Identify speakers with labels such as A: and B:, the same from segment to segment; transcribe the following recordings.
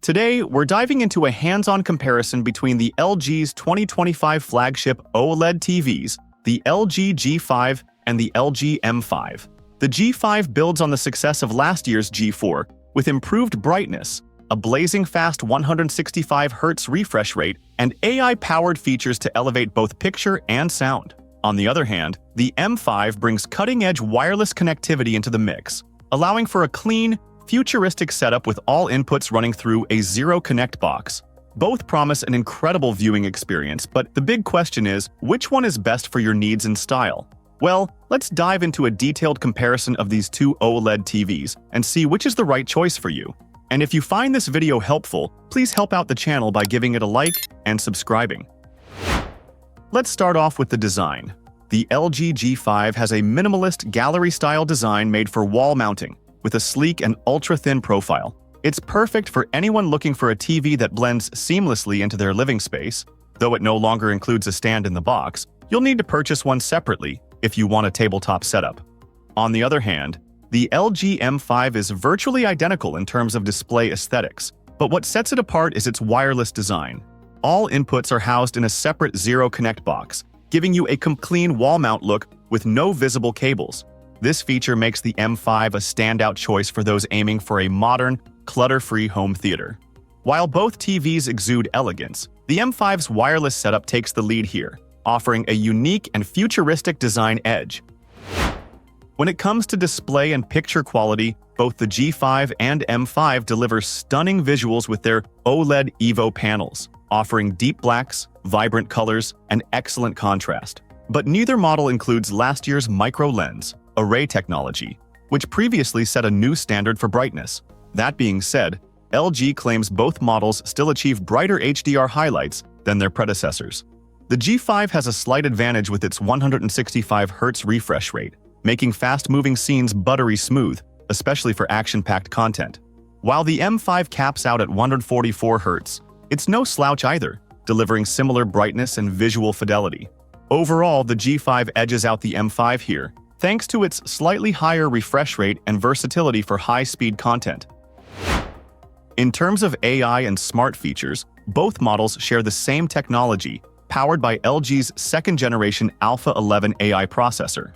A: Today, we're diving into a hands-on comparison between the LG's 2025 flagship OLED TVs, the LG G5 and the LG M5. The G5 builds on the success of last year's G4 with improved brightness, a blazing fast 165Hz refresh rate, and AI-powered features to elevate both picture and sound. On the other hand, the M5 brings cutting-edge wireless connectivity into the mix, allowing for a clean, futuristic setup with all inputs running through a zero-connect box. Both promise an incredible viewing experience, but the big question is, which one is best for your needs and style? Well, let's dive into a detailed comparison of these two OLED TVs and see which is the right choice for you. And if you find this video helpful, please help out the channel by giving it a like and subscribing. Let's start off with the design. The LG G5 has a minimalist gallery-style design made for wall mounting, with a sleek and ultra-thin profile. It's perfect for anyone looking for a TV that blends seamlessly into their living space. Though it no longer includes a stand in the box, you'll need to purchase one separately if you want a tabletop setup. On the other hand, the LG M5 is virtually identical in terms of display aesthetics, but what sets it apart is its wireless design. All inputs are housed in a separate zero-connect box, giving you a clean wall mount look with no visible cables. This feature makes the M5 a standout choice for those aiming for a modern, clutter-free home theater. While both TVs exude elegance, the M5's wireless setup takes the lead here, offering a unique and futuristic design edge. When it comes to display and picture quality, both the G5 and M5 deliver stunning visuals with their OLED Evo panels, offering deep blacks, vibrant colors, and excellent contrast. But neither model includes last year's micro lens array technology, which previously set a new standard for brightness. That being said, LG claims both models still achieve brighter HDR highlights than their predecessors. The G5 has a slight advantage with its 165Hz refresh rate, making fast-moving scenes buttery smooth, especially for action-packed content. While the M5 caps out at 144Hz, it's no slouch either, delivering similar brightness and visual fidelity. Overall, the G5 edges out the M5 here, thanks to its slightly higher refresh rate and versatility for high-speed content. In terms of AI and smart features, both models share the same technology, powered by LG's second-generation Alpha 11 AI processor.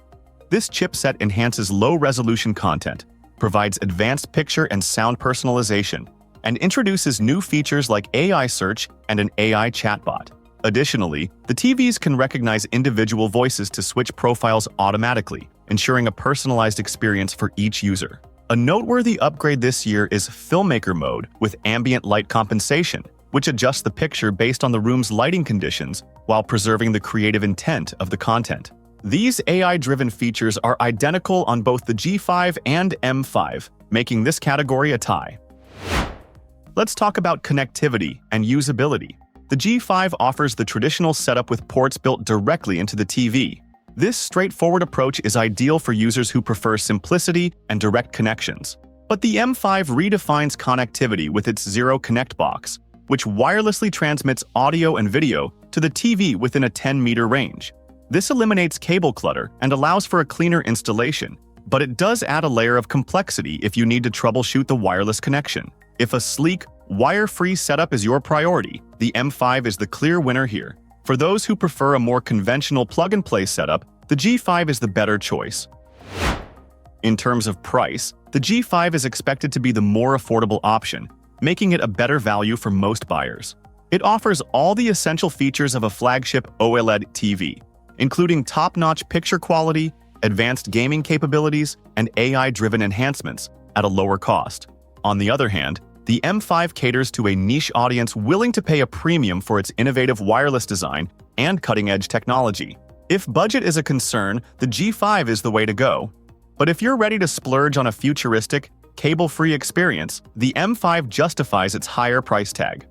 A: This chipset enhances low-resolution content, provides advanced picture and sound personalization, and introduces new features like AI search and an AI chatbot. Additionally, the TVs can recognize individual voices to switch profiles automatically, ensuring a personalized experience for each user. A noteworthy upgrade this year is Filmmaker Mode with ambient light compensation, which adjusts the picture based on the room's lighting conditions while preserving the creative intent of the content. These AI-driven features are identical on both the G5 and M5, making this category a tie. Let's talk about connectivity and usability. The G5 offers the traditional setup with ports built directly into the TV. This straightforward approach is ideal for users who prefer simplicity and direct connections. But the M5 redefines connectivity with its zero-connect box, which wirelessly transmits audio and video to the TV within a 10-meter range. This eliminates cable clutter and allows for a cleaner installation, but it does add a layer of complexity if you need to troubleshoot the wireless connection. If a sleek, wire-free setup is your priority, the M5 is the clear winner here. For those who prefer a more conventional plug-and-play setup, the G5 is the better choice. In terms of price, the G5 is expected to be the more affordable option, making it a better value for most buyers. It offers all the essential features of a flagship OLED TV, including top-notch picture quality, advanced gaming capabilities, and AI-driven enhancements at a lower cost. On the other hand, the M5 caters to a niche audience willing to pay a premium for its innovative wireless design and cutting-edge technology. If budget is a concern, the G5 is the way to go. But if you're ready to splurge on a futuristic, cable-free experience, the M5 justifies its higher price tag.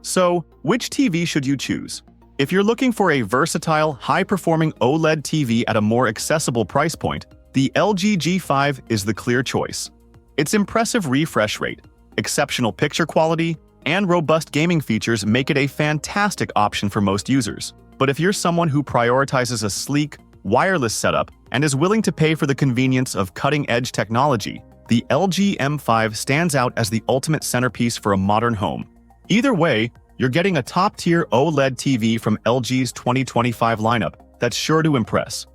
A: So, which TV should you choose? If you're looking for a versatile, high-performing OLED TV at a more accessible price point, the LG G5 is the clear choice. Its impressive refresh rate, exceptional picture quality, and robust gaming features make it a fantastic option for most users. But if you're someone who prioritizes a sleek, wireless setup and is willing to pay for the convenience of cutting-edge technology, the LG M5 stands out as the ultimate centerpiece for a modern home. Either way, you're getting a top-tier OLED TV from LG's 2025 lineup that's sure to impress.